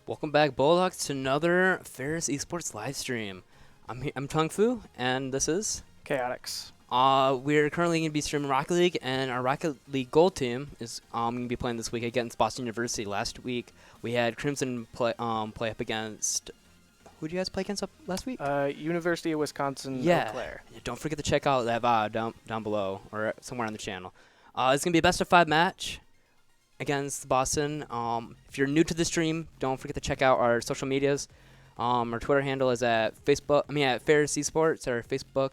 Welcome back, Bulldogs, to another Ferris Esports live stream. I'm Tung Fu, and this is Chaotix. We're currently going to be streaming Rocket League, and our Rocket League Gold team is going to be playing this week against Boston University. Last week we had Crimson play up against. Who did you guys play against last week? University of Wisconsin, Eau Claire. Yeah, don't forget to check out that VOD down below or somewhere on the channel. It's going to be a best-of-5 match against Boston. If you're new to the stream, don't forget to check out our social medias. Our Twitter handle is at Ferris Esports. Our Facebook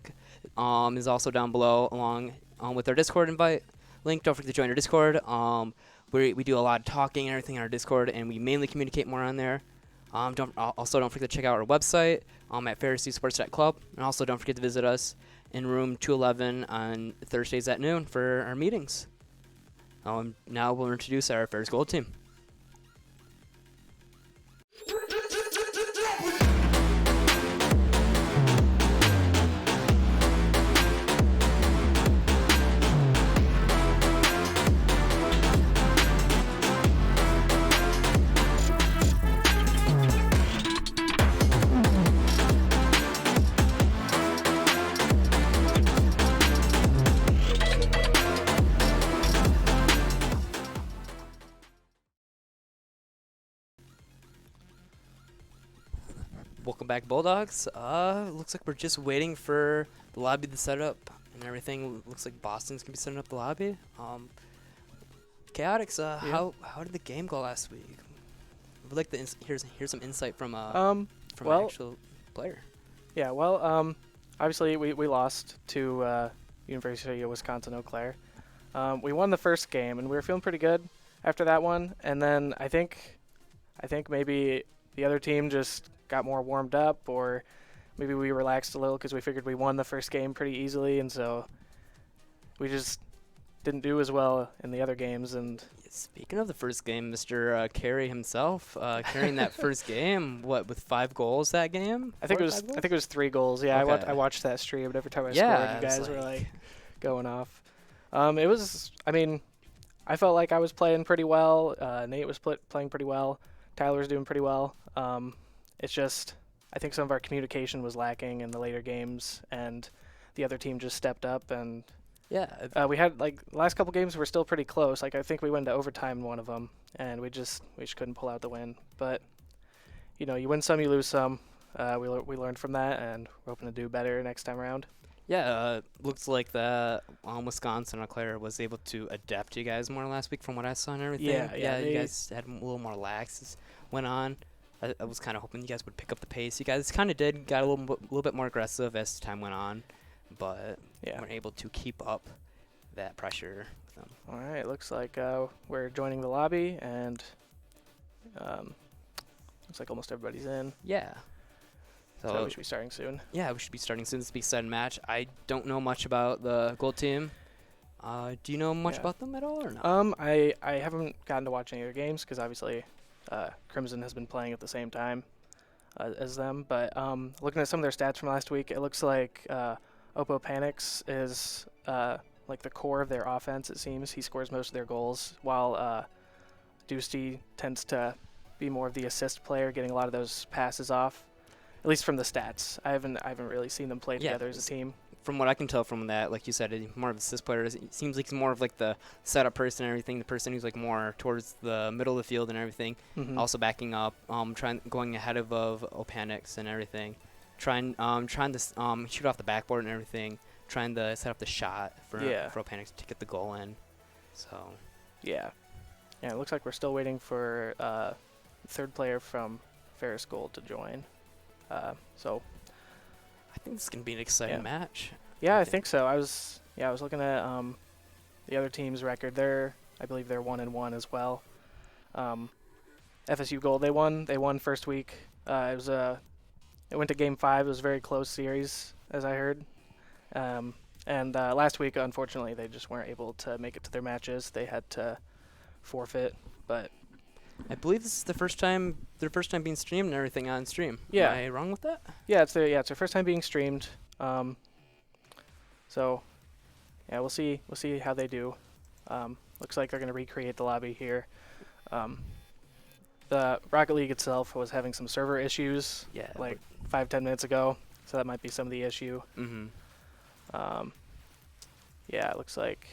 is also down below, along with our Discord invite link. Don't forget to join our Discord. We do a lot of talking and everything on our Discord, and we mainly communicate more on there. Don't forget to check out our website at ferrisesports.club, and also don't forget to visit us in room 211 on Thursdays at noon for our meetings. Now we'll introduce our Ferris Gold team. Welcome back, Bulldogs. Looks like we're just waiting for the lobby to set up and everything. Looks like Boston's gonna be setting up the lobby. Chaotix, Yeah. how did the game go last week? We'd like to here's some insight from an actual player. Yeah, well, obviously we lost to University of Wisconsin, Eau Claire. We won the first game, and we were feeling pretty good after that one. And then I think maybe the other team just got more warmed up, or maybe we relaxed a little because we figured we won the first game pretty easily, and so we just didn't do as well in the other games. And Speaking of the first game, Mr. Carey himself carrying that first game, with 5 goals that game? I think it was 3 goals. Yeah, Okay. I watched that stream, and every time I Yeah, scored, you guys were like going off. It was. I mean, I felt like I was playing pretty well. Nate was playing pretty well. Tyler was doing pretty well. It's just I think some of our communication was lacking in the later games, and the other team just stepped up. And Yeah. we had the last couple games were still pretty close. Like I think we went to overtime in one of them, and we just couldn't pull out the win. But you win some, you lose some. We learned from that, and we're hoping to do better next time around. Yeah, looks like the Wisconsin Eau Claire was able to adapt to you guys more last week from what I saw and everything. Yeah, you guys had a little more lax as went on. I was kind of hoping you guys would pick up the pace. You guys kind of did, got a little bit more aggressive as time went on, but weren't able to keep up that pressure with them. All right, looks like we're joining the lobby, and looks like almost everybody's in. Yeah. So we should be starting soon. Yeah, we should be starting soon. This will be a exciting match. I don't know much about the Gold team. Do you know much about them at all or not? I haven't gotten to watch any of their games because obviously Crimson has been playing at the same time as them. But looking at some of their stats from last week, it looks like Oppo Panics is like the core of their offense, it seems. He scores most of their goals, while Dusty tends to be more of the assist player, getting a lot of those passes off. At least from the stats. I haven't really seen them play together as a team. From what I can tell from that, like you said, he's more of an assist player. It seems like he's more of like the setup person and everything, the person who's like more towards the middle of the field and everything. Mm-hmm. Also backing up, going ahead of Opanics and everything. Trying to shoot off the backboard and everything. Trying to set up the shot for Opanics to get the goal in. So. Yeah, it looks like we're still waiting for third player from Ferris Gold to join. So I think this is gonna be an exciting match. Yeah, I think so. I was looking at the other team's record. I believe they're 1-1 as well. FSU Gold, they won first week. It went to game 5. It was a very close series, as I heard. And last week, unfortunately, they just weren't able to make it to their matches. They had to forfeit, but I believe this is their first time being streamed and everything on stream. Yeah. Am I wrong with that? Yeah, it's their first time being streamed. So yeah, we'll see how they do. Looks like they're gonna recreate the lobby here. the Rocket League itself was having some server issues Yeah. like 5-10 minutes ago, so that might be some of the issue. Mm-hmm. Yeah, it looks like.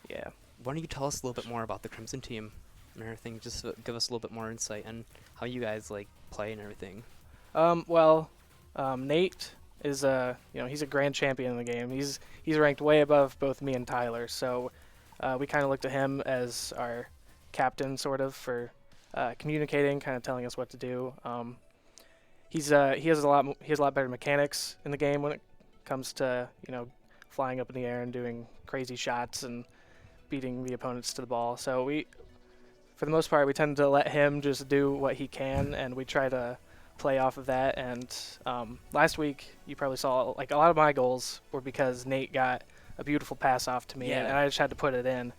Yeah. Why don't you tell us a little bit more about the Crimson team and everything? Just give us a little bit more insight on how you guys like play and everything. Nate is he's a grand champion in the game. He's ranked way above both me and Tyler, so we kind of look to him as our captain, sort of, for communicating, kind of telling us what to do. He has a lot better mechanics in the game when it comes to flying up in the air and doing crazy shots and beating the opponents to the ball. So for the most part, we tend to let him just do what he can, and we try to play off of that. And last week, you probably saw like a lot of my goals were because Nate got a beautiful pass off to me, and I just had to put it in.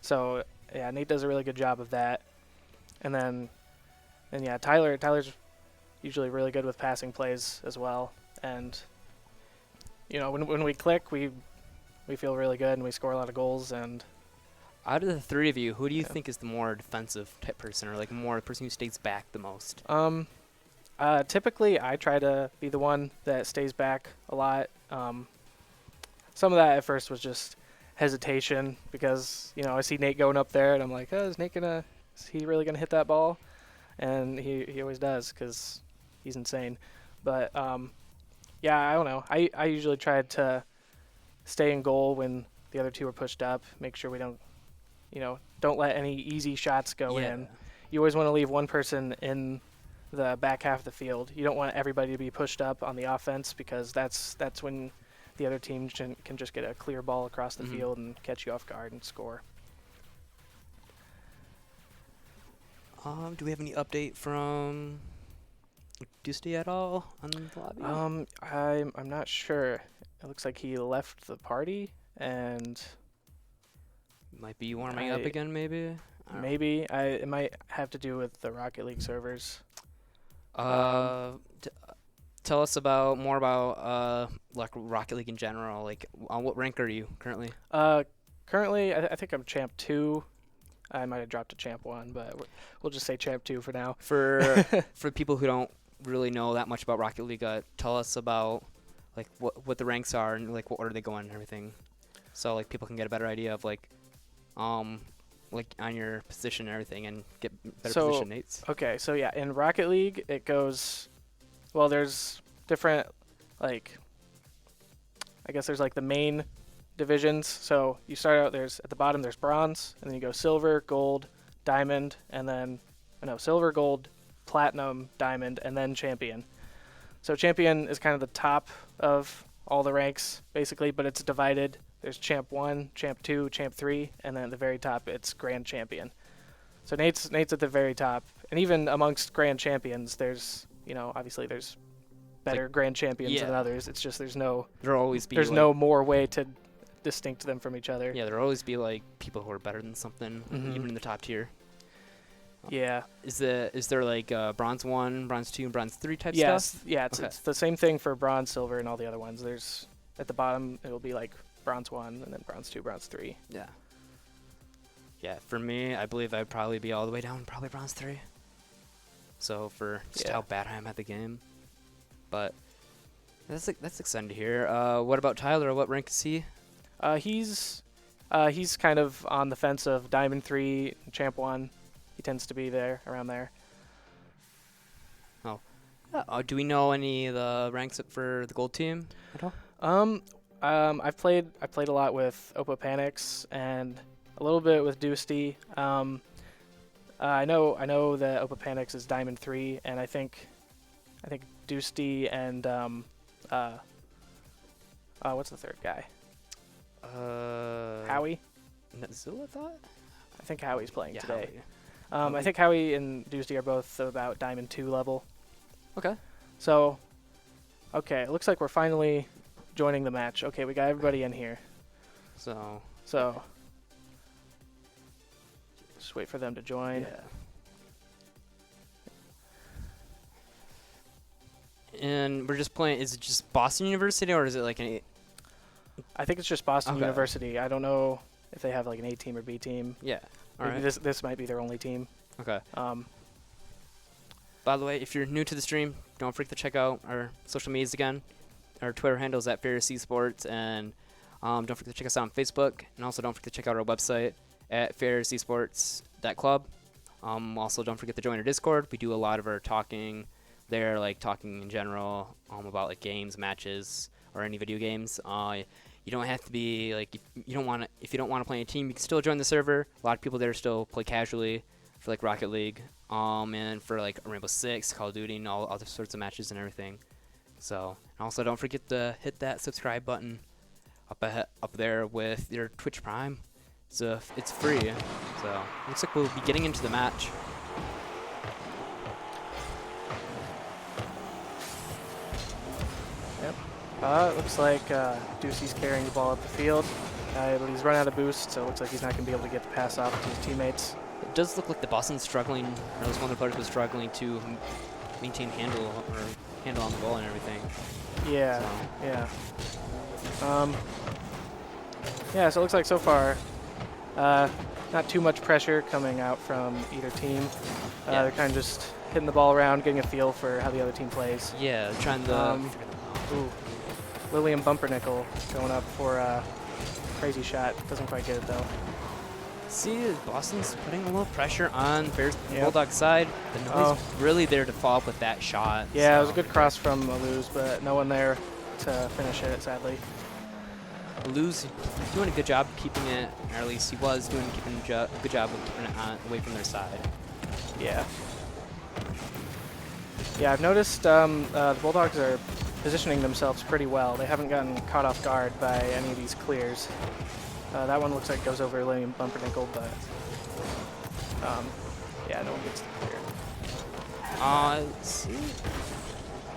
So yeah, Nate does a really good job of that. And then Tyler's usually really good with passing plays as well. And when we click, we feel really good and we score a lot of goals. And out of the three of you, who do you think is the more defensive type person, or like more the person who stays back the most? Typically, I try to be the one that stays back a lot. Some of that at first was just hesitation because I see Nate going up there and I'm like, oh, is he really gonna hit that ball? And he always does because he's insane. But yeah, I don't know. I usually try to stay in goal when the other two are pushed up. Make sure we don't let any easy shots go in. You always want to leave one person in the back half of the field. You don't want everybody to be pushed up on the offense because that's when the other team can just get a clear ball across the field and catch you off guard and score. Do we have any update from Dusty at all on the lobby? I'm not sure. It looks like he left the party and might be warming up again, maybe. Maybe it might have to do with the Rocket League servers. Tell us more about like Rocket League in general. Like, on what rank are you currently? Currently, I think I'm Champ 2. I might have dropped to Champ 1, but we'll just say Champ 2 for now. For people who don't really know that much about Rocket League, tell us about like what the ranks are and like what order they go in and everything, so like people can get a better idea of like on your position and everything and get better position mates. Okay, so yeah, in Rocket League it goes. Well, there's different I guess there's like the main divisions. So you start out at the bottom there's bronze, and then you go silver, gold, diamond, and then silver, gold, platinum, diamond, and then champion. So champion is kind of the top of all the ranks basically, but it's divided. There's Champ 1, Champ 2, Champ 3, and then at the very top it's Grand Champion. So Nate's at the very top, and even amongst Grand Champions, there's obviously there's better Grand Champions than others. It's just there's no more way to distinct them from each other. Yeah, there'll always be like people who are better than something, even in the top tier. Yeah. Is there like bronze 1, bronze 2, and bronze 3 type stuff? Yes. Yeah, it's the same thing for bronze, silver, and all the other ones. There's at the bottom it'll be like bronze 1 and then bronze 2, bronze 3. Yeah. Yeah, for me, I believe I'd probably be all the way down, probably bronze 3. So for just how bad I am at the game. But that's exciting to hear. What about Tyler? What rank is he? He's kind of on the fence of Diamond 3, Champ 1. He tends to be around there. Oh. Do we know any of the ranks for the gold team at all? I've played a lot with Oppo Panics and a little bit with Dusty. I know that Oppo Panics is Diamond 3, and I think Dusty and what's the third guy? Howie. Zilla, I thought. I think Howie's playing today. Howie. I think Howie and Dusty are both about Diamond 2 level. Okay. So, it looks like we're finally joining the match. Okay, we got everybody in here. So just wait for them to join. Yeah. And we're just playing. Is it just Boston University, or is it like an? I think it's just Boston University. I don't know if they have like an A team or B team. Yeah. Maybe this might be their only team. Okay. By the way, if you're new to the stream, don't forget to check out our social medias again. Our Twitter handle is at Ferris Esports, and don't forget to check us out on Facebook, and also don't forget to check out our website at ferrisesports.club. Also, don't forget to join our Discord. We do a lot of our talking there, like talking in general about like games, matches, or any video games. You don't have to be like you don't want to if you don't want to play a team, you can still join the server. A lot of people there still play casually for like Rocket League, and for like Rainbow Six, Call of Duty, and all other sorts of matches and everything. So, and also don't forget to hit that subscribe button up there with your Twitch Prime. So it's free. So looks like we'll be getting into the match. Yep. It looks like Ducey's carrying the ball up the field. But he's run out of boost, so it looks like he's not going to be able to get the pass off to his teammates. It does look like the Boston's struggling, or at least one of the players was struggling to maintain handle on the ball and everything. Yeah, So. yeah. Yeah, so it looks like so far, not too much pressure coming out from either team. Yeah. They're kind of just hitting the ball around, getting a feel for how the other team plays. Yeah, trying to. Ooh, Lillian Bumpernickel going up for a crazy shot. Doesn't quite get it though. See, Boston's putting a little pressure on Bears Yep. Bulldog's side, but nobody's really there to follow up with that shot. Yeah, so. it was a good cross from Luz, but no one there to finish it, sadly. Luz doing a good job keeping it, or at least he was doing a good job of keeping it away from their side. Yeah. Yeah, I've noticed the Bulldogs are positioning themselves pretty well. They haven't gotten caught off guard by any of these clears. That one looks like it goes over Lillian Bumpernickel, but yeah, no one gets the clear. Let's see.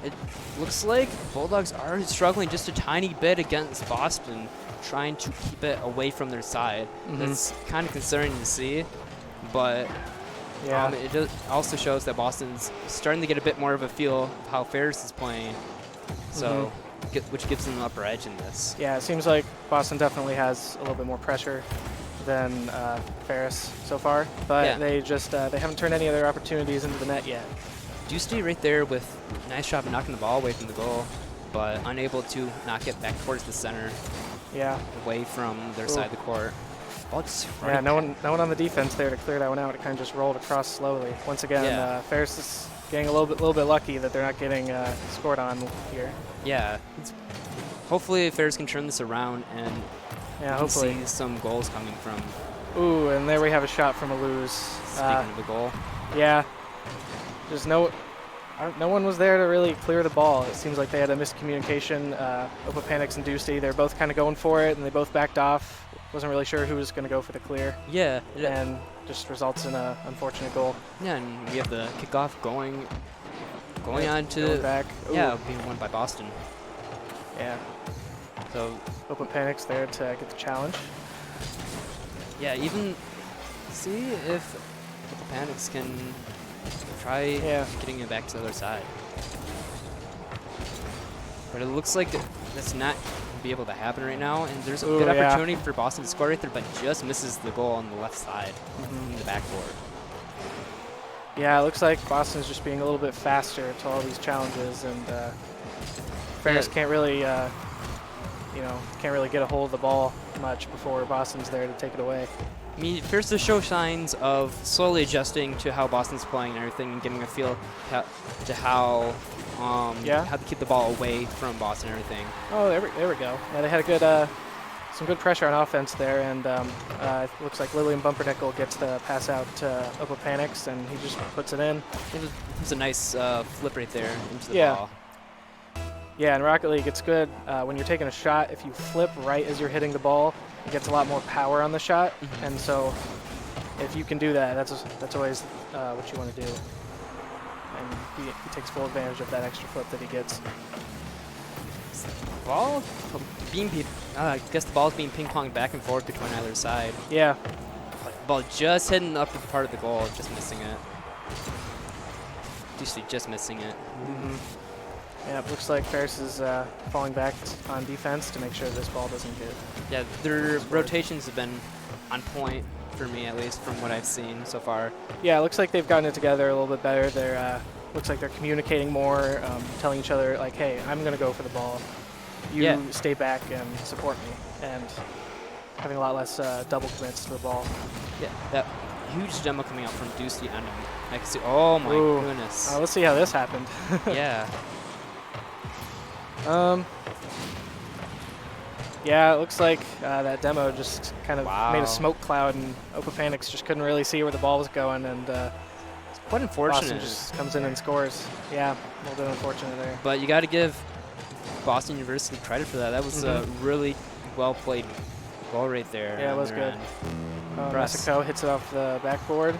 It looks like Bulldogs are struggling just a tiny bit against Boston, trying to keep it away from their side. It's kind of concerning to see, but Yeah. it also shows that Boston's starting to get a bit more of a feel of how Ferris is playing, so which gives them an upper edge in this. Yeah, it seems like Boston definitely has a little bit more pressure than Ferris so far, but Yeah. they just they haven't turned any of their opportunities into the net yet. Dusty right there with nice job of knocking the ball away from the goal, but unable to knock it back towards the center, Yeah. away from their side of the court. Ball just Yeah, right no one on the defense there to clear that one out. It kind of just rolled across slowly. Once again, Yeah. Ferris is getting a little bit lucky that they're not getting scored on here. Yeah. Hopefully Ferris can turn this around and Yeah, we hopefully. can see some goals coming from. Ooh, and there we have a shot from a lose. Speaking of the goal. Yeah, there's no one was there to really clear the ball. It seems like they had a miscommunication. Opapanics and Dusty, they're both kind of going for it, and they both backed off. Wasn't really sure who was going to go for the clear, Yeah. and just results in a unfortunate goal. Yeah, and we have the kickoff going Yeah, on to going back. Ooh. yeah, being won by Boston. Yeah. So Opapanics there to get the challenge. yeah, even see if the Panics can try Yeah. getting it back to the other side. But it looks like that's not be able to happen right now, and there's a Ooh, good yeah. opportunity for Boston to score right there, but just misses the goal on the left side in the backboard. Yeah, it looks like Boston's just being a little bit faster to all these challenges, and Ferris can't really, can't really get a hold of the ball much before Boston's there to take it away. I mean, first to show signs of slowly adjusting to how Boston's playing and everything, and getting a feel to how to keep the ball away from Boston and everything. Oh, there we go. Yeah, they had a good, some good pressure on offense there, and it looks like Lillian Bumpernickel gets the pass out to Opapanics, and he just puts it in. It was a nice flip right there into the Yeah. ball. Yeah, in Rocket League, it's good when you're taking a shot. If you flip right as you're hitting the ball, it gets a lot more power on the shot, and so if you can do that, that's always what you want to do. And he takes full advantage of that extra flip that he gets. Ball I guess the ball's being ping-ponged back and forth between either side. Yeah, Ball just hitting the upper part of the goal, just missing it. Just missing it. Yeah, it looks like Ferris is falling back on defense to make sure this ball doesn't get. Yeah, their rotations have been on point for me, at least from what I've seen so far. Yeah, it looks like they've gotten it together a little bit better. They're looks like they're communicating more, telling each other like, "Hey, I'm gonna go for the ball. You stay back and support me," and having a lot less double commits to the ball. Yeah, that huge demo coming out from Deucey on him. I can see. Oh my goodness. Let's see how this happened. Yeah. Yeah, it looks like that demo just kind of made Wow. a smoke cloud, and Opapanics just couldn't really see where the ball was going, and Quite unfortunate. Boston just comes in and scores. Yeah, a little bit unfortunate there. But you got to give Boston University credit for that. That was a really well played ball right there. Yeah, it on was their good. end. Press. Mexico hits it off the backboard.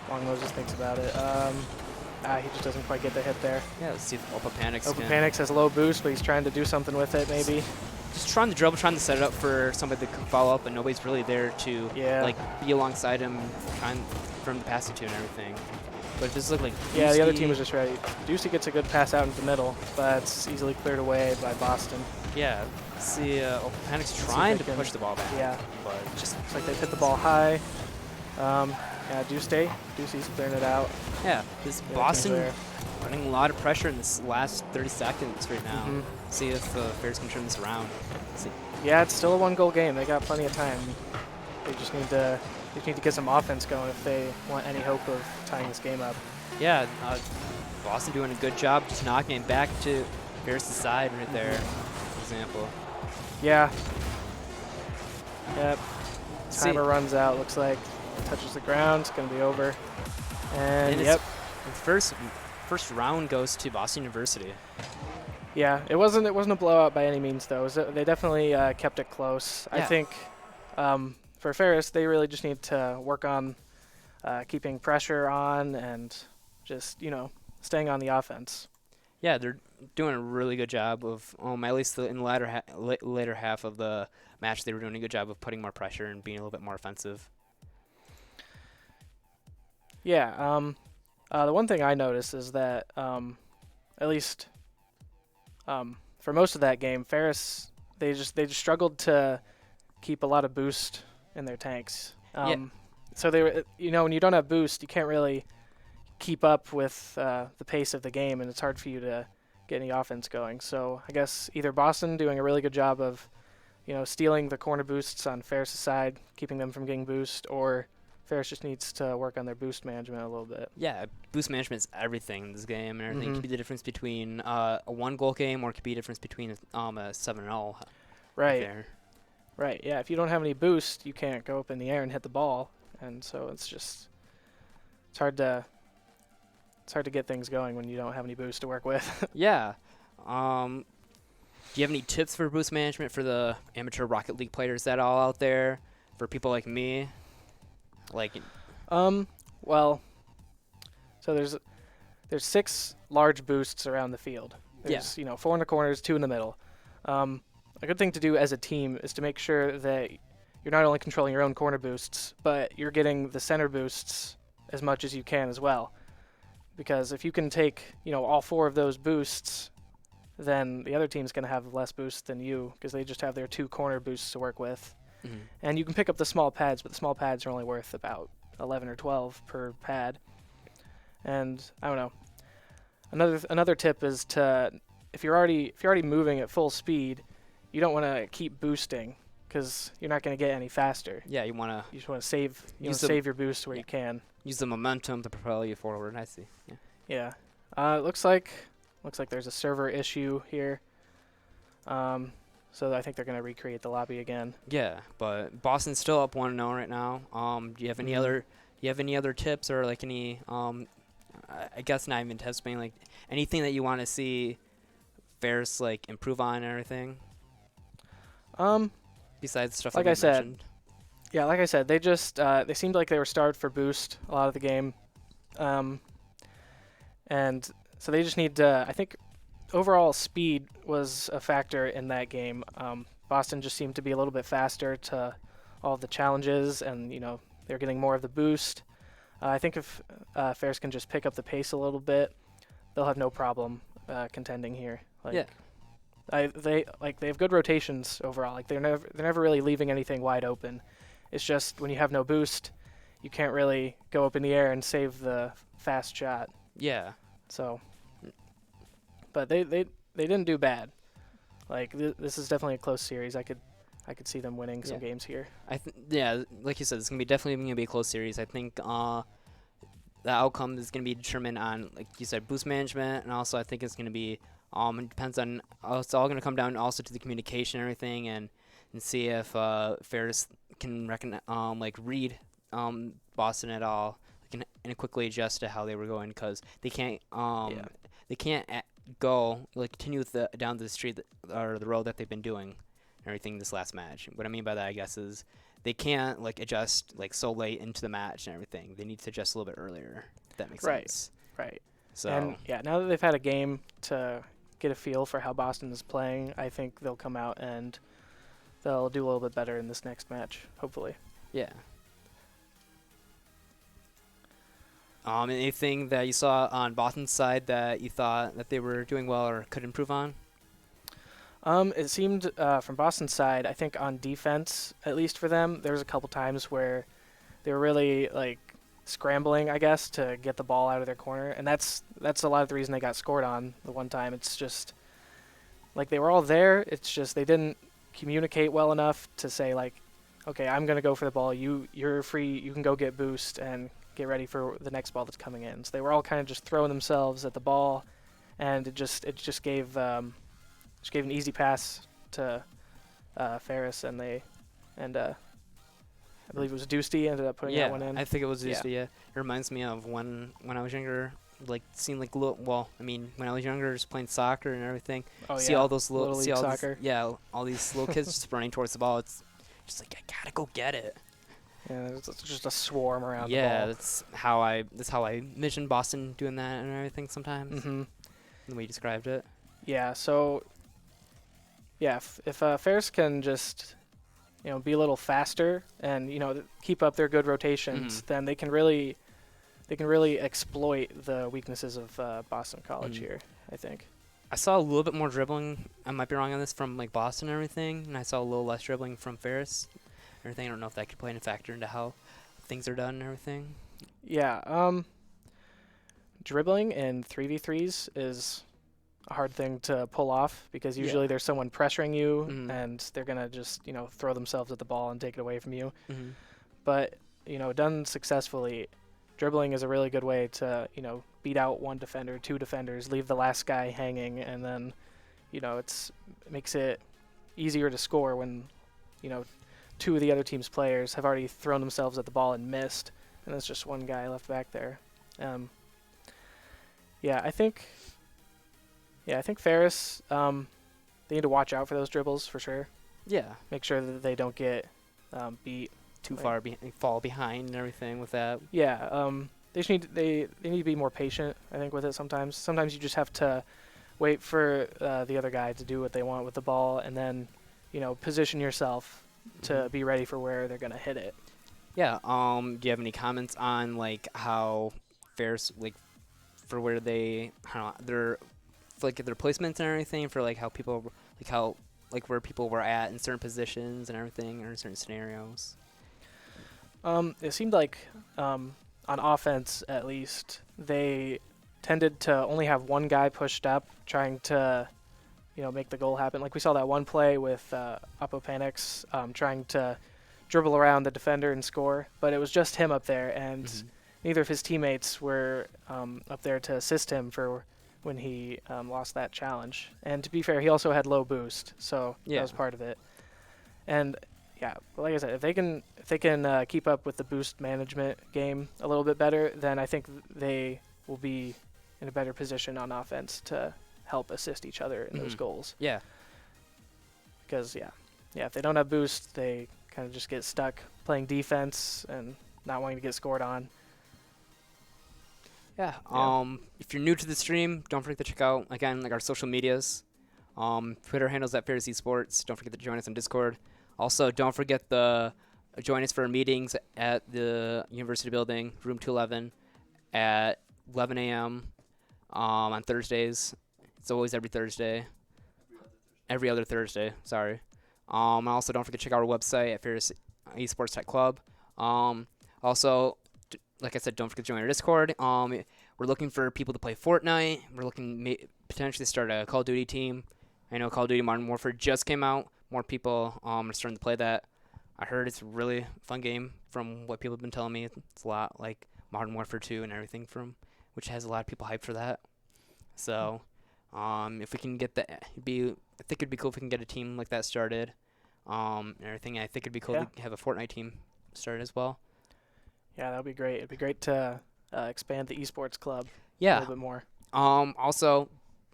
Long Moses thinks about it. He just doesn't quite get the hit there. Yeah, let's see if Opapanics can. Opapanics has low boost, but he's trying to do something with it, maybe. Just trying to dribble, trying to set it up for somebody that can follow up, but nobody's really there to like be alongside him, trying for him to pass it to and everything. But this looked like yeah, the other team was just ready. Ducey gets a good pass out into the middle, but it's easily cleared away by Boston. Yeah, see, Opapanics trying to push the ball back. Yeah, but just looks like they hit the ball high. Yeah, Ducey's clearing it out. Yeah, this Boston running a lot of pressure in this last 30 seconds right now. See if Ferris can turn this around. See. Yeah, it's still a one-goal game. They got plenty of time. They just need to get some offense going if they want any hope of tying this game up. Yeah, Boston doing a good job just knocking it back to Ferris' side right there, for example. Yeah. Yep. Timer runs out. Looks like touches the ground. It's going to be over. And yep. The first round goes to Boston University. Yeah, it wasn't a blowout by any means though. They definitely kept it close. Yeah. I think for Ferris, they really just need to work on keeping pressure on and just staying on the offense. Yeah, they're doing a really good job of at least in the later half of the match, they were doing a good job of putting more pressure and being a little bit more offensive. Yeah, the one thing I noticed is that at least for most of that game, Ferris they just struggled to keep a lot of boost in their tanks. So they were, when you don't have boost, you can't really keep up with the pace of the game, and it's hard for you to get any offense going. So I guess either Boston doing a really good job of stealing the corner boosts on Ferris' side, keeping them from getting boost, or Ferris just needs to work on their boost management a little bit. Yeah, boost management is everything in this game, and everything could be the difference between a one-goal game, or it could be a difference between a 7-0. Right. Right. Yeah. If you don't have any boost, you can't go up in the air and hit the ball, and so it's hard to get things going when you don't have any boost to work with. Yeah. Do you have any tips for boost management for the amateur Rocket League players that all out there, for people like me? Well, so there's 6 large boosts around the field. There's 4 in the corners, 2 in the middle. A good thing to do as a team is to make sure that you're not only controlling your own corner boosts, but you're getting the center boosts as much as you can as well. Because if you can take, all 4 of those boosts, then the other team's going to have less boost than you, because they just have their 2 corner boosts to work with. And you can pick up the small pads, but the small pads are only worth about 11 or 12 per pad. And I don't know. Another tip is if you're already moving at full speed, you don't want to keep boosting, because you're not going to get any faster. Yeah, you just want to save your boost where you can. Use the momentum to propel you forward. I see. Yeah. It looks like there's a server issue here. So I think they're going to recreate the lobby again. Yeah, but Boston's still up 1-0 right now. Do you have any other tips, or any I guess not even tips, but anything that you want to see Ferris improve on and everything? Besides stuff like I mentioned. Yeah, like I said, they just they seemed like they were starved for boost a lot of the game. And so they just need to, I think overall speed was a factor in that game. Boston just seemed to be a little bit faster to all of the challenges, and they're getting more of the boost. I think if Ferris can just pick up the pace a little bit, they'll have no problem contending here. They have good rotations overall. They're never really leaving anything wide open. It's just when you have no boost, you can't really go up in the air and save the fast shot. Yeah. So, but they didn't do bad. Like this is definitely a close series. I could see them winning some games here. Yeah, like you said, it's definitely gonna be a close series. I think the outcome is gonna be determined on, like you said, boost management, and also I think it's gonna be it depends on. It's all gonna come down also to the communication and everything, and see if Ferris can read Boston at all, and quickly adjust to how they were going, because they can't go continue with down the street or the road that they've been doing and everything this last match. What I mean by that, I guess, is they can't adjust so late into the match and everything. They need to adjust a little bit earlier. If that makes sense. Right. So and now that they've had a game to get a feel for how Boston is playing, I think they'll come out and they'll do a little bit better in this next match, hopefully. Yeah. Anything that you saw on Boston's side that you thought that they were doing well or could improve on? It seemed from Boston's side, I think on defense, at least for them, there was a couple times where they were really scrambling, I guess, to get the ball out of their corner, and that's a lot of the reason they got scored on the one time. It's just they were all there. It's just they didn't communicate well enough to say okay, I'm gonna go for the ball. You're free. You can go get boost and get ready for the next ball that's coming in. So they were all kind of just throwing themselves at the ball, and it just gave an easy pass to Ferris, and I believe it was Dusty ended up putting that one in. I think it was Dusty. Yeah. It reminds me of when I was younger. Seeing when I was younger, just playing soccer and everything. See all those little league soccer. All these little kids just running towards the ball. It's just I gotta go get it. Yeah, it's just a swarm around the ball. Yeah, that's how I envision Boston doing that and everything sometimes. Mm-hmm. The way you described it. Yeah, so if Ferris can just be a little faster and keep up their good rotations, then they can really exploit the weaknesses of Boston College here, I think. I saw a little bit more dribbling. I might be wrong on this, from Boston and everything, and I saw a little less dribbling from Ferris. Everything. I don't know if that could play a factor into how things are done and everything. Yeah. Dribbling in 3v3s is a hard thing to pull off, because usually there's someone pressuring you, and they're gonna just throw themselves at the ball and take it away from you. Mm-hmm. But done successfully, dribbling is a really good way to beat out one defender, two defenders, leave the last guy hanging, and then it makes it easier to score when two of the other team's players have already thrown themselves at the ball and missed, and there's just one guy left back there. I think Ferris, they need to watch out for those dribbles for sure. Yeah. Make sure that they don't get beat too far, fall behind and everything with that. Yeah. They need to be more patient, I think, with it sometimes. Sometimes you just have to wait for the other guy to do what they want with the ball, and then position yourself to be ready for where they're going to hit it. Yeah. Do you have any comments on how Ferris for where they their placements and everything, for how people where people were at in certain positions and everything, or in certain scenarios? It seemed on offense, at least, they tended to only have one guy pushed up trying to make the goal happen. We saw that one play with Apopanics trying to dribble around the defender and score, but it was just him up there, and neither of his teammates were up there to assist him for when he lost that challenge. And to be fair, he also had low boost, so that was part of it. And like I said, if they can keep up with the boost management game a little bit better, then I think they will be in a better position on offense to help assist each other in those goals. Yeah. Because if they don't have boost, they kind of just get stuck playing defense and not wanting to get scored on. Yeah. If you're new to the stream, don't forget to check out again our social medias. Twitter handles at Ferris Esports. Don't forget to join us on Discord. Also, don't forget to join us for our meetings at the University Building, room 211, at 11 a.m. On Thursdays. It's always every Thursday. Every other Thursday, sorry. Also, don't forget to check out our website at Ferris Esports Tech Club. Also, like I said, don't forget to join our Discord. We're looking for people to play Fortnite. We're looking potentially start a Call of Duty team. I know Call of Duty Modern Warfare just came out. More people are starting to play that. I heard it's a really fun game from what people have been telling me. It's a lot like Modern Warfare 2 and everything which has a lot of people hyped for that. So if we can get that, I think it'd be cool if we can get a team like that started and everything. I think it'd be cool to have a Fortnite team started as well. Yeah, that would be great. It'd be great to expand the esports club a Yeah. little bit more. Also,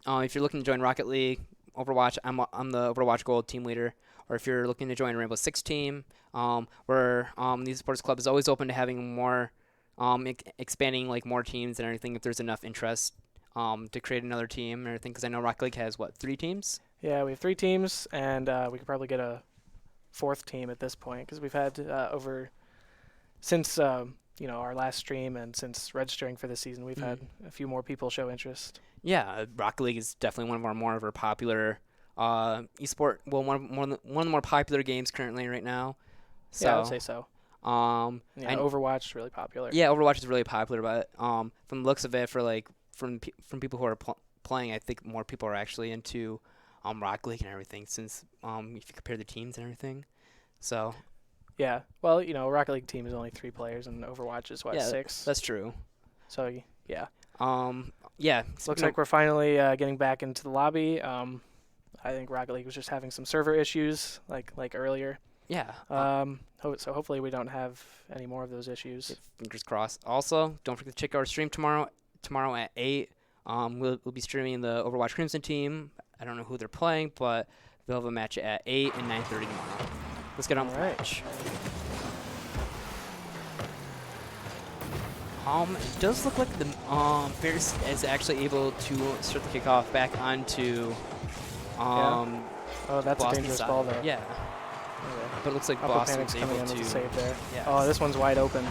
if you're looking to join Rocket League, Overwatch, I'm the Overwatch Gold team leader. Or if you're looking to join a Rainbow Six team, where the esports club is always open to having more, expanding like more teams and everything if there's enough interest to create another team and everything. Because I know Rocket League has 3 teams? Yeah, we have 3 teams, and we could probably get a 4th team at this point because we've had since our last stream and since registering for this season, we've had a few more people show interest. Yeah, Rocket League is definitely one of our popular esport. Well, one of the more popular games currently right now. So, yeah, I would say so. Overwatch is really popular. Yeah, Overwatch is really popular, but from the looks of it, from people who are playing, I think more people are actually into Rocket League and everything. Since if you compare the teams and everything, so. Yeah, well, Rocket League team is only 3 players, and Overwatch is 6. That's true. So yeah. Yeah. Looks like we're finally getting back into the lobby. I think Rocket League was just having some server issues, like earlier. Yeah. So hopefully we don't have any more of those issues. Fingers crossed. Also, don't forget to check out our stream tomorrow. Tomorrow at 8. We'll be streaming the Overwatch Crimson team. I don't know who they're playing, but they'll have a match at 8 and 9:30 tomorrow. Let's get on with the match. It does look like the Ferris is actually able to start the kickoff back onto Oh, that's Boston's a dangerous side. ball there. Yeah. But it looks like Oppo Boston's Panic's coming able in with to a save there. Yeah. Oh, this one's wide open.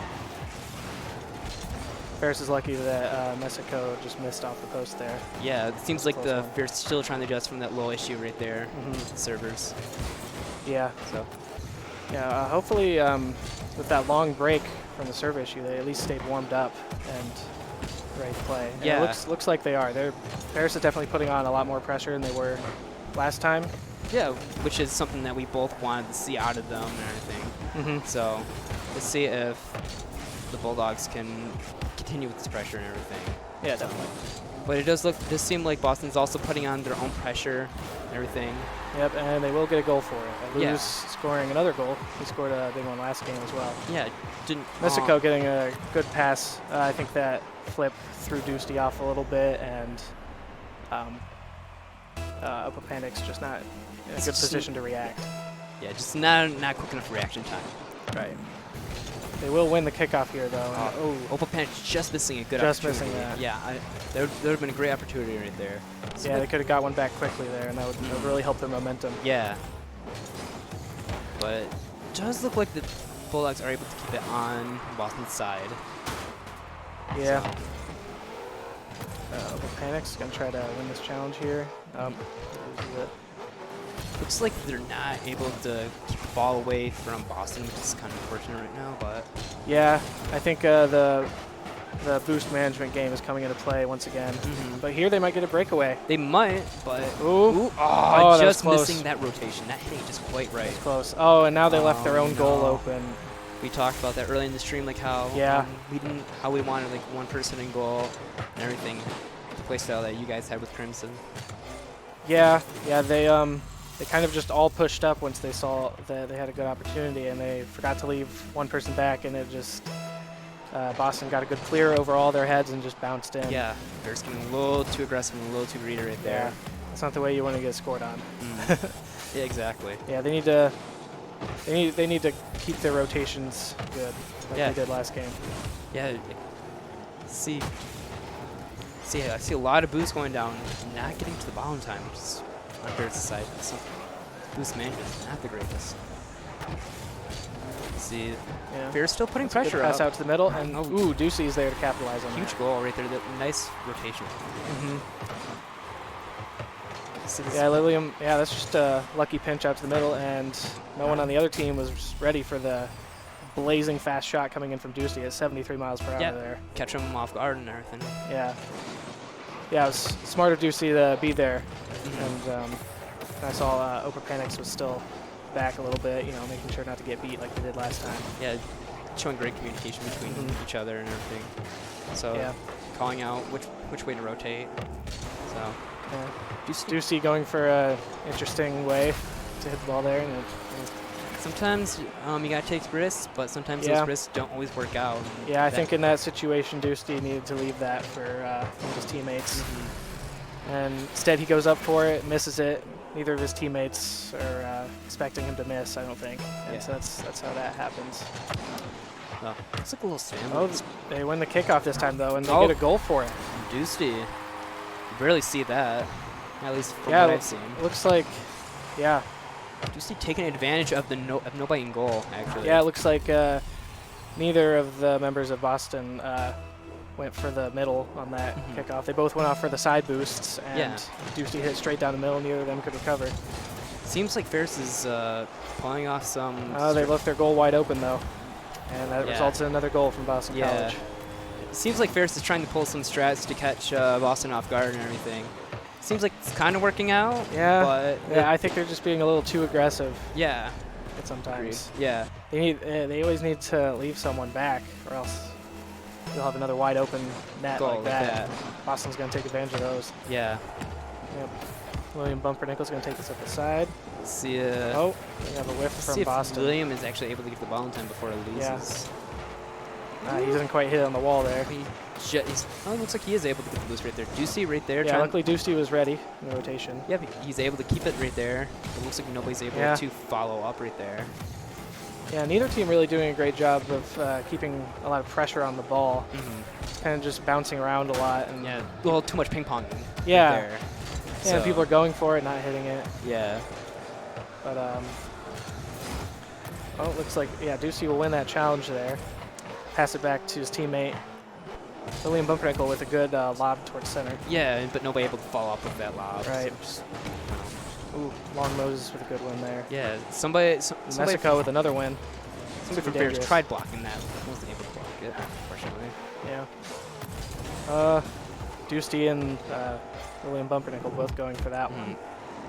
Ferris is lucky that Mexico just missed off the post there. Yeah, it seems like Close one. Ferris is still trying to adjust from that low issue right there. Mm-hmm. Servers. Yeah. So. Yeah. Hopefully, with that long break from the server issue, they at least stayed warmed up and ready to play. And Yeah. It looks like they are. Ferris is definitely putting on a lot more pressure than they were last time. Yeah, which is something that we both wanted to see out of them and everything. Mm-hmm. So let's see if the Bulldogs can continue with this pressure and everything. Yeah, definitely. But it does seem like Boston's also putting on their own pressure and everything. Yep, and they will get a goal for it. Luz Yeah. scoring another goal. He scored a big one last game as well. Yeah, didn't Mexico getting a good pass. I think that flip threw Dusty off a little bit, and Oppo Panic's just not in a good position to react. Yeah, just not quick enough reaction time. Right. They will win the kickoff here, though. Oppo Panic's just missing a good Just opportunity. missing that. Yeah, there would have been a great opportunity right there. So Yeah, they could have got one back quickly there, and that would really help their momentum. Yeah. But it does look like the Bulldogs are able to keep it on Boston's side. Yeah. Oppo Panic's going to try to win this challenge here. Loses it. Looks like they're not able to keep the ball away from Boston, which is kind of unfortunate right now. But Yeah, I think the boost management game is coming into play once again. But here they might get a breakaway. they might, but Ooh. oh, that was just close. missing that rotation. That hit just quite right. Close. Oh, and now they left their own goal no. open. We talked about that early in the stream, like how we wanted like one person in goal and everything. The play style that you guys had with Crimson. Yeah, they kind of just all pushed up once they saw that they had a good opportunity, and they forgot to leave one person back, and it just Boston got a good clear over all their heads and just bounced in. Yeah, they're just getting a little too aggressive and a little too greedy right there. Yeah, that's not the way you want to get scored on. Yeah, exactly. Yeah, they need to keep their rotations good, like they did last game. Yeah, see, I see a lot of boosts going down, not getting to the ball in time, which is on Ferris' side. So boost management is not the greatest. See, Yeah. Ferris still putting That's a good pressure pass up. out to the middle, and Oh. ooh, Ducey's there to capitalize on Huge that. goal right there. Nice rotation. See this- Yeah, Lilium. Yeah, that's just a lucky pinch out to the middle, and no one on the other team was ready for the blazing fast shot coming in from Dusty at 73 miles per hour Yeah. there. Catch him off guard and everything. Yeah. Yeah, it was smart of Dusty to be there. Mhm. And I saw Opa Panics was still back a little bit, making sure not to get beat like they did last time. Yeah, showing great communication between each other and everything. So Yeah. calling out which way to rotate. So Yeah. Dusty, Dusty going for a interesting way to hit the ball there. sometimes you gotta take risks, but sometimes Yeah. those risks don't always work out. Yeah, I think in that situation, Dusty needed to leave that for his teammates. And instead, he goes up for it, misses it. Neither of his teammates are expecting him to miss, I don't think. And Yeah. so that's how that happens. Oh, it's like a little stand. Oh, they win the kickoff this time, though, and they Oh. get a goal for it. Dusty. You barely see that, at least from Yeah, what I've seen. Looks like, yeah. Dusty taking advantage of the of nobody in goal, actually. Yeah, it looks like neither of the members of Boston went for the middle on that kickoff. They both went off for the side boosts, and Yeah. Dusty hit straight down the middle. Neither of them could recover. Seems like Ferris is pulling off some. Oh, they left their goal wide open, though. And that Yeah. results in another goal from Boston Yeah. College. It seems like Ferris is trying to pull some strats to catch Boston off guard and everything. Seems like it's kind of working out. Yeah, But yeah, I think they're just being a little too aggressive yeah. at sometimes. Yeah. They always need to leave someone back, or else you'll have another wide open net Goal like that. Boston's going to take advantage of those. Yeah. Yep. William Bumpernickel's going to take this up the side. Let's see. Oh, we have a whiff Let's from see if Boston. William is actually able to get the ball in time before it loses. He doesn't quite hit it on the wall there. Oh, it looks like he is able to get the boost right there. Do you see right there? Yeah, luckily Dusty was ready in the rotation. Yeah, he's able to keep it right there. It looks like nobody's able to follow up right there. Yeah, neither team really doing a great job of keeping a lot of pressure on the ball. Mm-hmm. Kind of just bouncing around a lot. And Yeah, a little too much ping pong. Yeah. Right there. Yeah, and people are going for it, not hitting it. Yeah. But, oh, it looks like, Dusty will win that challenge there. Pass it back to his teammate. William Bumpernickel with a good lob towards center. Yeah, but nobody able to follow up with that lob. Right. So just, Ooh, Long Moses with a good win there. yeah, somebody Mexico with another win. somebody from Ferris tried blocking that, but wasn't able to block it, unfortunately. Yeah. Dusty and William Bumpernickel both going for that one.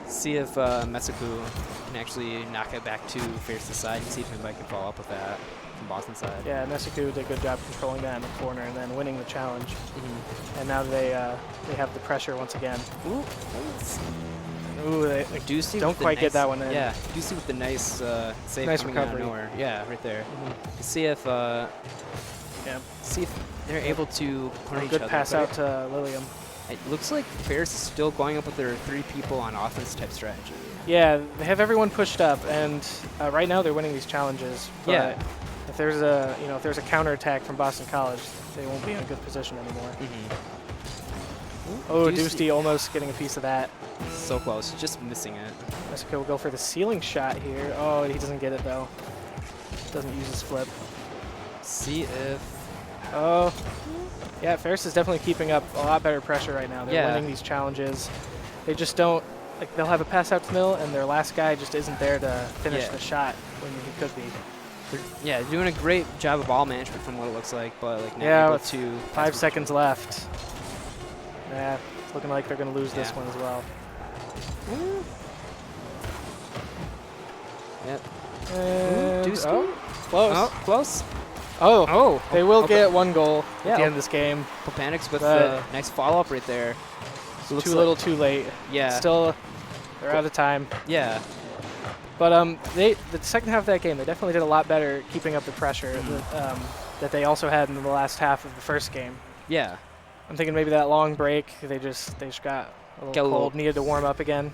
See if Mexico can actually knock it back to Ferris' side and see if anybody can follow up with that from Boston's side. Yeah, Mexico did a good job controlling that in the corner and then winning the challenge. And now they have the pressure once again. Ooh, they Dusty don't with the quite get nice- that one in. Yeah, Dusty with the nice save Nice coming out recovery. of nowhere. Yeah, right there. See if see if they're able to corner each Good other. pass But out to Lilium. It looks like Ferris is still going up with their 3 people on offense type strategy. Yeah, they have everyone pushed up, and right now they're winning these challenges. But Yeah. if there's a counterattack from Boston College, they won't be in a good position anymore. Oh, Dusty almost getting a piece of that. So close, just missing it. Mexico will go for the ceiling shot here. Oh, he doesn't get it though. Doesn't use his flip. See if Oh, yeah, Ferris is definitely keeping up a lot better pressure right now. They're Yeah. winning these challenges. They just don't, they'll have a pass out to middle, and their last guy just isn't there to finish the shot when he could be. they're doing a great job of ball management from what it looks like, but like not Yeah, able with to 5 seconds left. Yeah, it's looking like they're going to lose this Yeah. one as well. Yep. And, Dusty? oh, close. Oh, close. Oh, they will okay. get one goal at Yeah, the end of this game. Panics with But- a nice follow up right there. So looks Too like- little, too late. Yeah. Still, they're out of time. Yeah. But the second half of that game, they definitely did a lot better keeping up the pressure that they also had in the last half of the first game. Yeah. I'm thinking maybe that long break, they just got a little cold, needed to warm up again.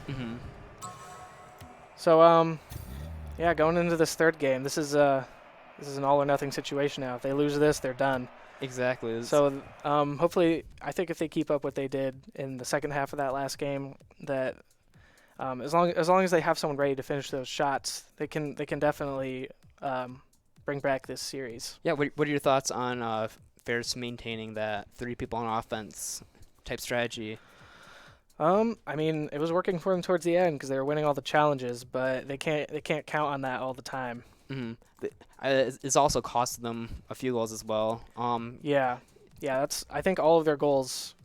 So yeah, going into this third game, this is an all or nothing situation now. If they lose this, they're done. Exactly. So hopefully, I think if they keep up what they did in the second half of that last game, that as long as they have someone ready to finish those shots, they can definitely bring back this series. Yeah. What are your thoughts on Ferris maintaining that 3 people on offense type strategy? I mean, it was working for them towards the end because they were winning all the challenges, but they can't count on that all the time. Mm-hmm. It's also costed them a few goals as well. Yeah, I think all of their goals,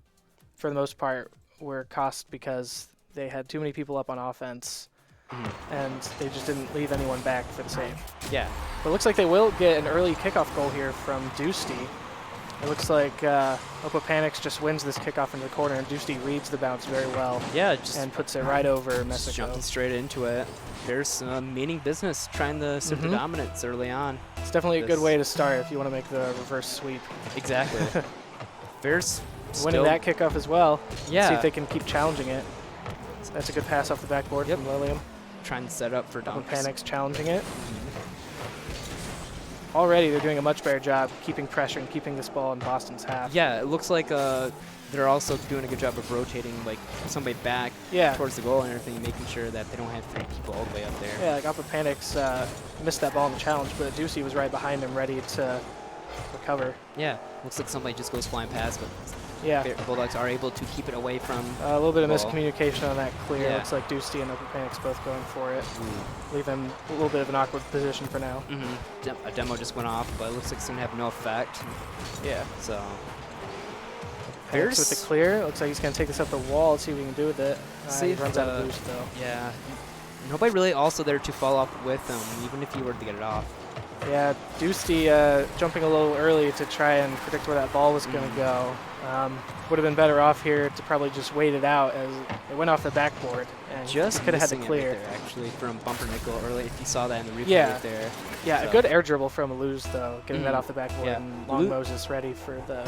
for the most part, were cost because they had too many people up on offense, and they just didn't leave anyone back for the save. Yeah. But it looks like they will get an early kickoff goal here from Dusty. It looks like Oppo Panics just wins this kickoff into the corner, and Dusty reads the bounce very well. Yeah, and puts it right over just Mexico. jumping straight into it. There's meaning business trying to assert the dominance early on. It's definitely a good way to start if you want to make the reverse sweep. Exactly. Ferris winning that kickoff as well. Yeah. See if they can keep challenging it. That's a good pass off the backboard from Lilium. Trying to set up for dunks. Panics challenging it. Already they're doing a much better job keeping pressure and keeping this ball in Boston's half. Yeah, it looks like they're also doing a good job of rotating like somebody back towards the goal and everything, making sure that they don't have 3 people all the way up there. Yeah, like Oppo Panics missed that ball in the challenge, but Ducey was right behind him ready to recover. Yeah, looks like somebody just goes flying past, but Bulldogs are able to keep it away from a little bit of miscommunication on that clear. Yeah. Looks like Ducey and Oppo Panics both going for it. Leave them a little bit of an awkward position for now. A demo just went off, but it looks like it's going to have no effect. Yeah. So Ferris with the clear. Looks like he's going to take this up the wall. Let's see what we can do with it. See he runs out of boost, though. Yeah. Nobody really also there to follow up with him, even if he were to get it off. Yeah, Dusty jumping a little early to try and predict where that ball was going to go. Would have been better off here to probably just wait it out as it went off the backboard. And just could have had the clear. Right there, actually, from bumper nickel early, if you saw that in the replay right there. Yeah, so. A good air dribble from Luz, though, getting that off the backboard. Yeah. And Long Moses ready for the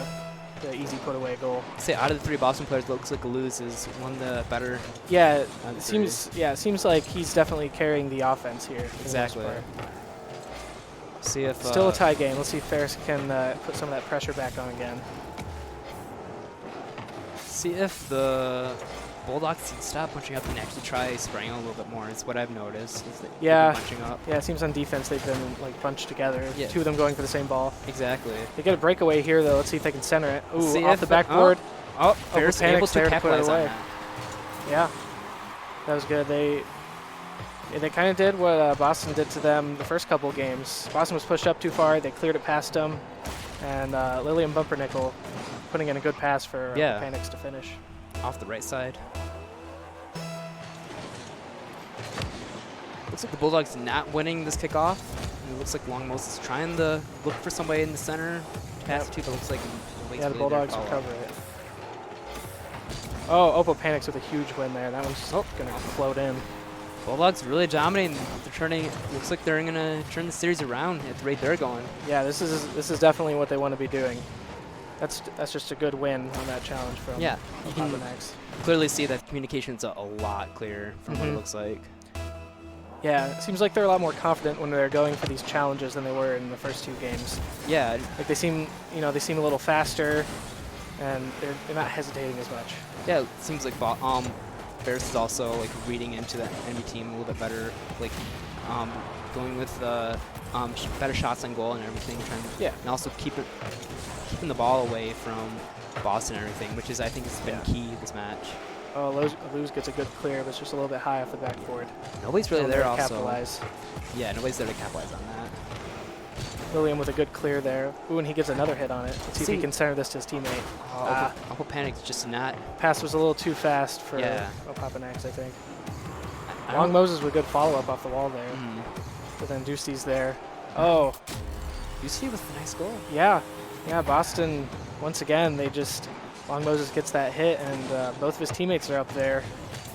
easy put-away goal. Say out of the 3 Boston players, it looks like Luz is one of the better. Yeah, it seems like he's definitely carrying the offense here. Exactly. See if still a tie game. Let's see if Ferris can put some of that pressure back on again. See if the Bulldogs can stop bunching up and actually try spraying a little bit more. Is what I've noticed. Is that bunching up. Yeah, it seems on defense they've been like bunched together. Yeah. 2 of them going for the same ball. Exactly. They get a breakaway here though. Let's see if they can center it. Ooh, off the backboard. Ferris able to capitalize on that. Yeah, that was good. They kind of did what Boston did to them the first couple games. Boston was pushed up too far. They cleared it past them. And Lilium Bumper Nickel putting in a good pass for Panics to finish. Off the right side. Looks like the Bulldogs not winning this kickoff. It looks like Long Moses is trying to look for somebody in the center to pass it to, but it looks like the Bulldogs will cover it. Oh, Oppo Panics with a huge win there. That one's going to float in. Bulldogs really dominating. They're turning. Looks like they're going to turn the series around at the rate they're going. Yeah, this is definitely what they want to be doing. That's just a good win on that challenge from you can Next. Clearly see that communication's a lot clearer from what it looks like. Yeah, it seems like they're a lot more confident when they're going for these challenges than they were in the first 2 games. Yeah, like they seem a little faster, and they're not hesitating as much. Yeah, it seems like Ferris is also like reading into the enemy team a little bit better, like going with better shots on goal and everything, and also keeping the ball away from Boston and everything, which is I think has been key this match. Oh, Luz gets a good clear, but it's just a little bit high off the backboard. Nobody's really there also. Capitalize. Yeah, nobody's there to capitalize on that. William with a good clear there. Ooh, and he gets another hit on it. Let's see if he can center this to his teammate. Oppo Panic's just not. Pass was a little too fast for Papanex, I think. Long Moses with a good follow-up off the wall there. But then Dusty's there. Oh. Dusty with a nice goal. Yeah. Yeah, Boston, once again, Long Moses gets that hit, and both of his teammates are up there.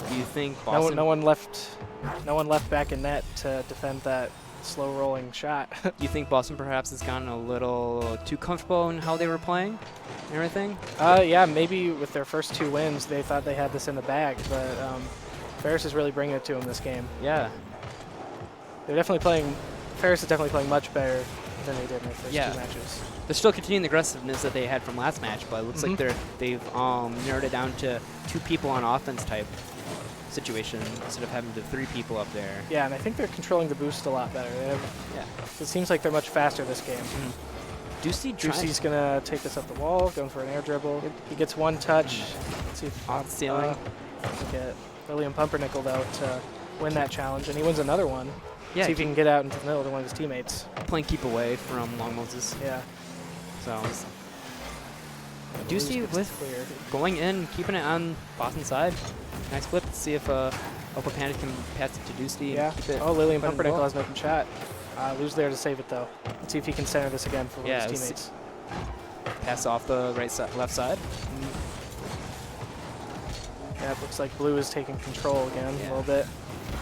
Do you think Boston? No one left back in net to defend that slow rolling shot. Do you think Boston perhaps has gotten a little too comfortable in how they were playing and everything? Yeah, maybe with their first 2 wins, they thought they had this in the bag, but Ferris is really bringing it to them this game. Yeah. Ferris is definitely playing much better than they did in their first 2 matches. They're still continuing the aggressiveness that they had from last match, but it looks like they've narrowed it down to 2 people on offense type situation instead of having the 3 people up there. Yeah, and I think they're controlling the boost a lot better. It seems like they're much faster this game. Dusty's going to take this up the wall, going for an air dribble. He gets 1 touch. Let's see if on the ceiling. Get William Pumpernickel, though, to win that challenge, and he wins another one. Yeah, See if he can get out into the middle to one of his teammates. playing keep away from Long Moses. Yeah. So Blues Ducey gets with clear. going in, keeping it on Boston's side. Nice flip to see if Oppo Panic can pass it to Ducey. Yeah. And keep it Oh, Lillian put it in the Pumpernickel goal. has an open shot. Lose there to save it though. Let's see if he can center this again for one Yeah, of let's his see. teammates. Pass off the left side. Yeah, it looks like Blue is taking control again Yeah. a little bit.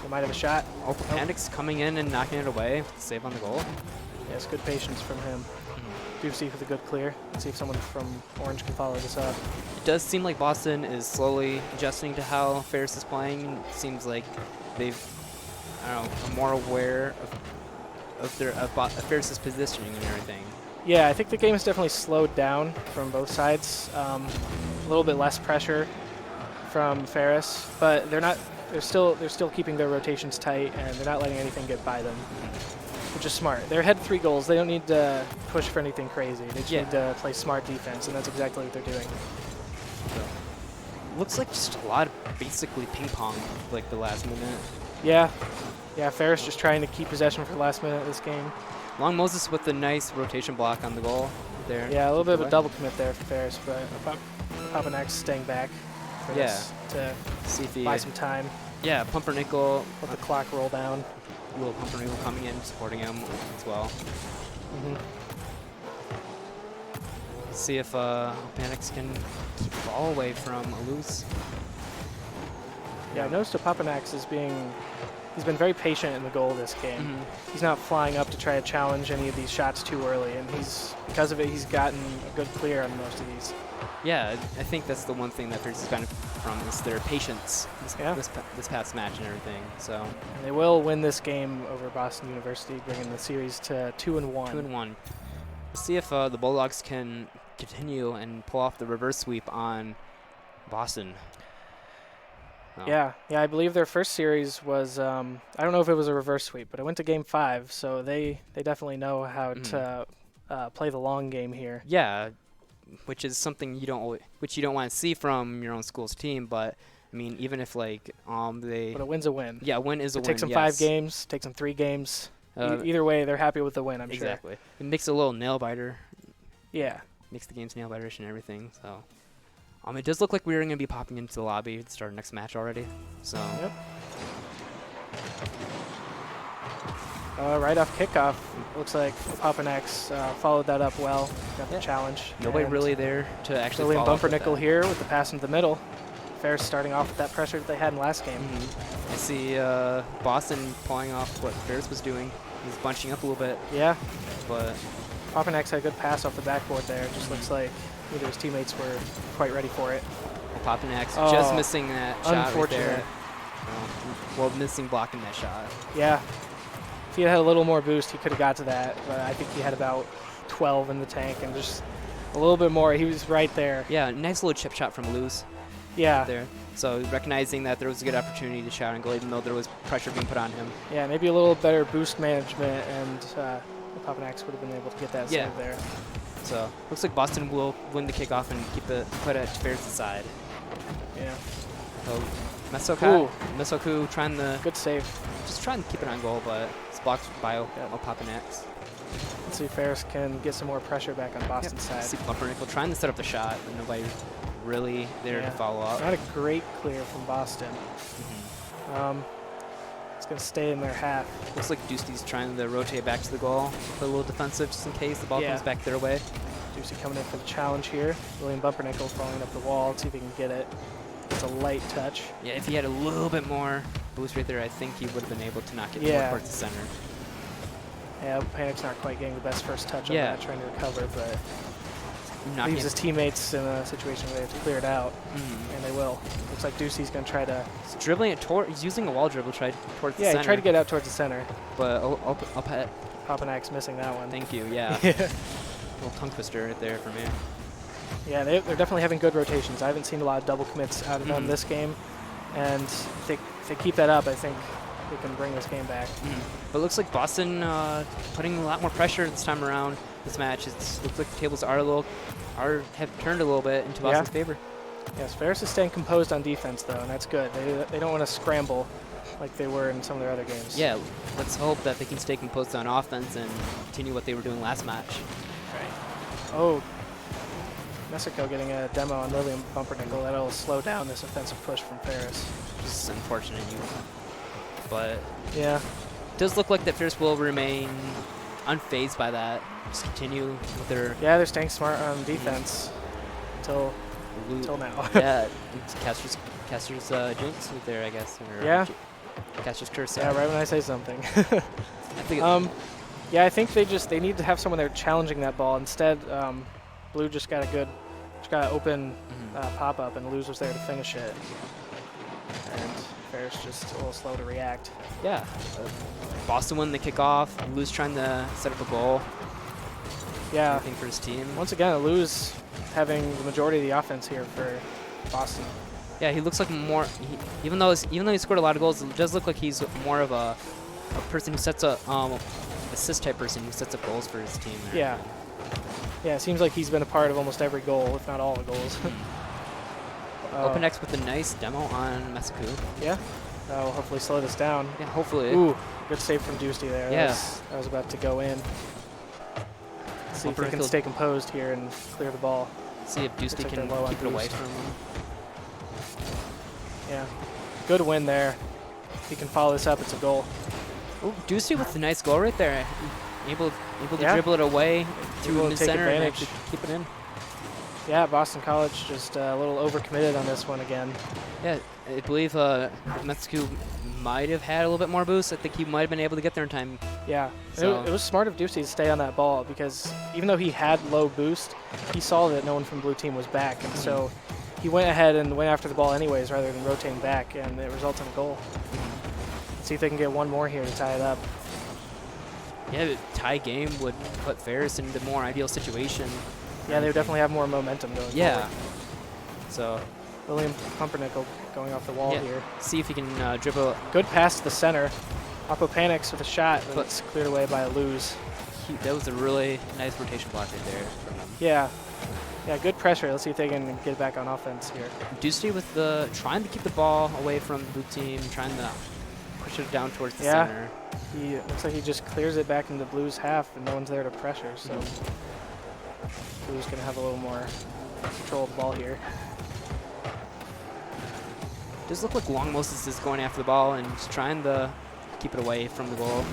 They might have a shot. Oppo Panic's coming in and knocking it away. Save on the goal. Yes, good patience from him. Ducey with a good clear. Let's see if someone from Orange can follow this up. It does seem like Boston is slowly adjusting to how Ferris is playing. It seems like they've, I don't know, are more aware of Ferris's positioning and everything. Yeah, I think the game has definitely slowed down from both sides. A little bit less pressure from Ferris, but they're not. They're still keeping their rotations tight, and they're not letting anything get by them, which is smart. They're ahead 3 goals. They don't need to push for anything crazy. They just need to play smart defense, and that's exactly what they're doing. Looks like just a lot of basically ping pong, like the last minute. Yeah, Ferris just trying to keep possession for the last minute of this game. Long Moses with the nice rotation block on the goal there. Yeah, a little bit of a away. double commit there for Ferris, but Papanak staying back for this to See if he, buy some time, yeah, Pumpernickel, let the clock roll down. Will Pumpernickel coming in, supporting him as well. See if Panics can keep the ball away from a loose. Yeah, I noticed Papanax is he's been very patient in the goal this game. He's not flying up to try to challenge any of these shots too early, and because of it, he's gotten a good clear on most of these. Yeah, I think that's the one thing that Ferris has benefited from is their patience this past match and everything. So And they will win this game over Boston University, bringing the series to 2-1. 2-1. See if the Bulldogs can continue and pull off the reverse sweep on Boston. Oh. Yeah, I believe their first series was, I don't know if it was a reverse sweep, but it went to game 5, so they definitely know how to play the long game here. Yeah, which is something you don't want to see from your own school's team, but I mean, even if like they. But a win's a win. Yeah, a win is a win. It takes them 5 games, takes them 3 games. Either way, they're happy with the win, I'm sure. Exactly. It makes it a little nail biter. Yeah. Makes the games nail biterish and everything. So, it does look like we're going to be popping into the lobby to start our next match already. So. Yep. Right off kickoff, looks like Papanax followed that up well. Got the challenge. Nobody really there to actually Lillian follow up with Pumpernickel that. here with the pass into the middle. Ferris starting off with that pressure that they had in last game. I see Boston pulling off what Ferris was doing. He's bunching up a little bit. Yeah. But Papanax had a good pass off the backboard there. It just looks like neither of his teammates were quite ready for it. Papanak just missing that shot right there. Missing blocking that shot. Yeah. If he had a little more boost, he could have got to that. But I think he had about 12 in the tank and just a little bit more. He was right there. Yeah, nice little chip shot from Luz. Yeah. There. So recognizing that there was a good opportunity to shout and goal, even though there was pressure being put on him. Yeah, maybe a little better boost management, and Papanax would have been able to get that save there. So looks like Boston will win the kickoff and put it to Ferris' side. Yeah. So Mesoku trying to good save. Just trying to keep it on goal, but it's blocked by Papanax. Let's see if Ferris can get some more pressure back on Boston's side. See Pumpernickel trying to set up the shot, but nobody really there to follow up. Not a great clear from Boston. It's going to stay in their half. Looks like Dusty's trying to rotate back to the goal, put a little defensive just in case the ball comes back their way. Dusty coming in for the challenge here. William Pumpernickel following up the wall. Let's see if he can get it. It's a light touch. Yeah, if he had a little bit more boost right there, I think he would have been able to knock it more towards the center. Yeah, Panic's not quite getting the best first touch on that, trying to recover, but leaves his teammates in a situation where they have to clear it out, and they will. Looks like Dusty's going to try to... He's dribbling it he's using a wall dribble towards the center. Yeah, he tried to get out towards the center. But Papanak's missing that one. Thank you, yeah. Little tongue twister right there for me. Yeah, they're definitely having good rotations. I haven't seen a lot of double commits out of them this game, and if they keep that up, I think they can bring this game back. But it looks like Boston putting a lot more pressure this time around. This match, it looks like the tables have turned a little bit into Boston's favor. Yes, Ferris is staying composed on defense though, and that's good. They don't want to scramble like they were in some of their other games. Yeah, let's hope that they can stay composed on offense and continue what they were doing last match. Oh, Mexico getting a demo on Lillian Bumpernickel. That'll slow down this offensive push from Ferris. Just unfortunate, but Yeah. it does look like that Ferris will remain unfazed by that. Just continue with their Yeah, they're staying smart on defense until now. yeah, it's Caster's jinx right there, I guess. Or Yeah. Caster's curse. Yeah, right when I say something. I think Yeah, I think they need to have someone there challenging that ball. Instead, Blue just got an open pop up, and Luz was there to finish it. And Ferris just a little slow to react. yeah. Boston won the kickoff. Luz trying to set up a goal. Yeah. Everything for his team. Once again, Luz having the majority of the offense here for Boston. Yeah, he looks like more. Even though he scored a lot of goals, it does look like he's more of a person who sets a assist type person who sets up goals for his team. There. Yeah. Yeah, it seems like he's been a part of almost every goal, if not all the goals. Open X with a nice demo on Mexico. Yeah. That will hopefully slow this down. Yeah, hopefully. Ooh, good save from Dusty there. Yeah. That was about to go in. Let's see if he can stay composed here and clear the ball. See if Dusty like can they're low on keep it away boost. from him. Yeah. Good win there. If he can follow this up, it's a goal. Ooh, Dusty with a nice goal right there. Able to Yeah. dribble it away through Able to take mid-center and advantage. actually keep it in. Yeah, Boston College just a little overcommitted on this one again. Yeah, I believe Mexico might have had a little bit more boost. I think he might have been able to get there in time. Yeah, So- it was smart of Dusty to stay on that ball because even though he had low boost, he saw that no one from blue team was back, and so he went ahead and went after the ball anyways rather than rotating back, and it results in a goal. Let's see if they can get one more here to tie it up. Yeah, the tie game would put Ferris in the more ideal situation. Yeah, they would definitely have more momentum going Yeah. forward. So, William Pumpernickel going off the wall Yeah. here. see if he can dribble. Good pass to the center. Oppo panics with a shot, but But- it's cleared away by a Luz. That was a really nice rotation block right there from him. Yeah. Yeah, good pressure. Let's see if they can get back on offense here. Dusty with trying to keep the ball away from the blue team, trying to push it down towards the Yeah. center. He looks like he just clears it back into Blue's half, and no one's there to pressure, so Blue's going to have a little more control of the ball here. Does look like Long Moses is going after the ball and just trying to keep it away from the goal.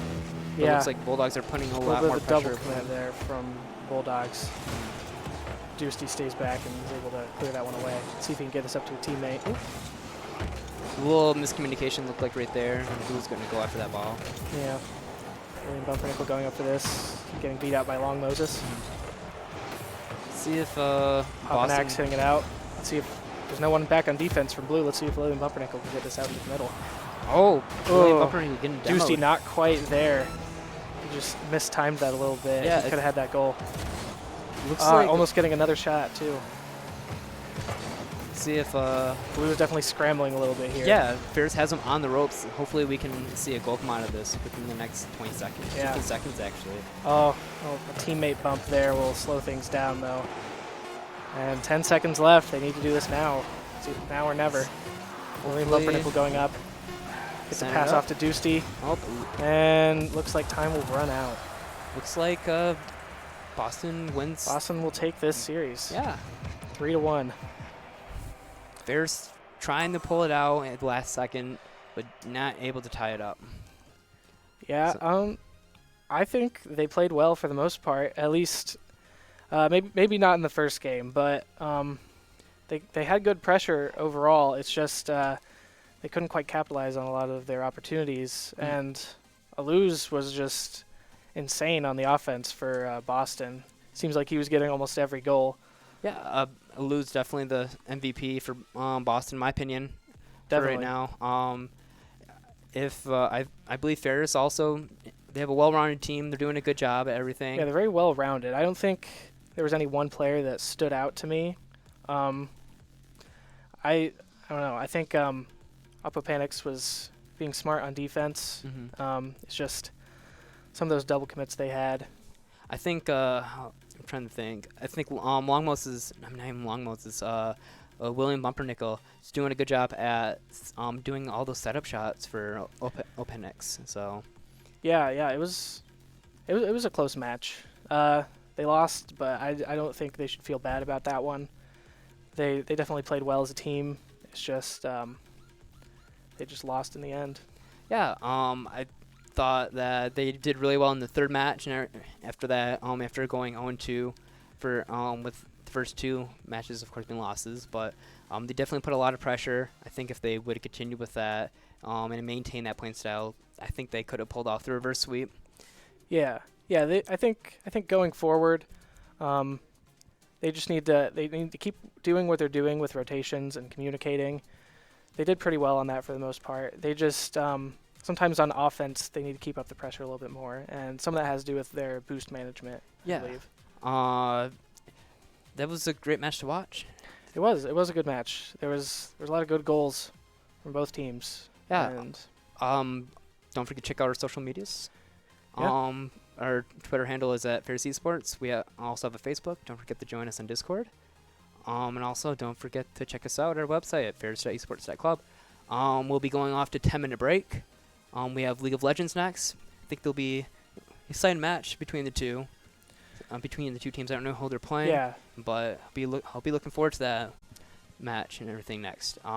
But Yeah, it looks like Bulldogs are putting a a lot little more bit of a double pressure. commit there from Bulldogs. Dusty stays back and is able to clear that one away. Let's see if he can get this up to a teammate. A little miscommunication looked like right there, and who's going to go after that ball. Yeah. William Bumpernickel going up for this, getting beat out by Long Moses. See if Hoppanax Boston. hitting it out. Let's see if there's no one back on defense from Blue. Let's see if William Bumpernickel can get this out into the middle. Oh, William Oh. Bumper getting Dusty demoed. not quite there. He just mistimed that a little bit. Yeah, He could have had that goal. Looks like Almost getting another shot too. see if Blue is definitely scrambling a little bit here. yeah, Ferris has him on the ropes. Hopefully we can see a goal come out of this within the next 20 seconds. Yeah. 15 seconds actually. Oh, a teammate bump there will slow things down though. And 10 seconds left. They need to do this now. See, now or never. William Hopefully- Bumpernickel going up. Gets a Center pass up. off to Dusty. Oh, And looks like time will run out. looks like Boston wins. Boston will take this series. Yeah. 3-1. Ferris trying to pull it out at the last second, but not able to tie it up. Yeah, I think they played well for the most part. At least, maybe not in the first game, but they had good pressure overall. It's just they couldn't quite capitalize on a lot of their opportunities, and Aluz was just insane on the offense for Boston. Seems like he was getting almost every goal. Yeah, Lou's definitely the MVP for Boston, in my opinion, Definitely. for right now. I believe Ferris also, they have a well-rounded team. They're doing a good job at everything. Yeah, they're very well rounded. I don't think there was any one player that stood out to me. I don't know. I think Apopanix was being smart on defense. Mhm. It's just some of those double commits they had. I think I'm trying to think. I think Long Moses. I'm not even Long Moses. William Bumpernickel is doing a good job at doing all those setup shots for Openix. So Yeah, it was a close match. They lost, but I don't think they should feel bad about that one. They definitely played well as a team. It's just they just lost in the end. yeah, I thought that they did really well in the third match, and after that, after going 0-2 for with the first two matches, of course, being losses, but they definitely put a lot of pressure. I think if they would have continued with that and maintained that playing style, I think they could have pulled off the reverse sweep. Yeah. I think going forward, they need to keep doing what they're doing with rotations and communicating. They did pretty well on that for the most part. They just sometimes on offense they need to keep up the pressure a little bit more, and some of that has to do with their boost management. Yeah. I believe. That was a great match to watch. It was a good match. There was a lot of good goals from both teams. Yeah. And Don't forget to check out our social medias. Yeah. Our Twitter handle is at Ferris Esports. We also have a Facebook. Don't forget to join us on Discord. And also don't forget to check us out at our website at ferris.esports.club. We'll be going off to 10-minute break. We have League of Legends next. I think there'll be an exciting match between the two. Between the two teams, I don't know who they're playing. Yeah. But I'll be looking forward to that match and everything next.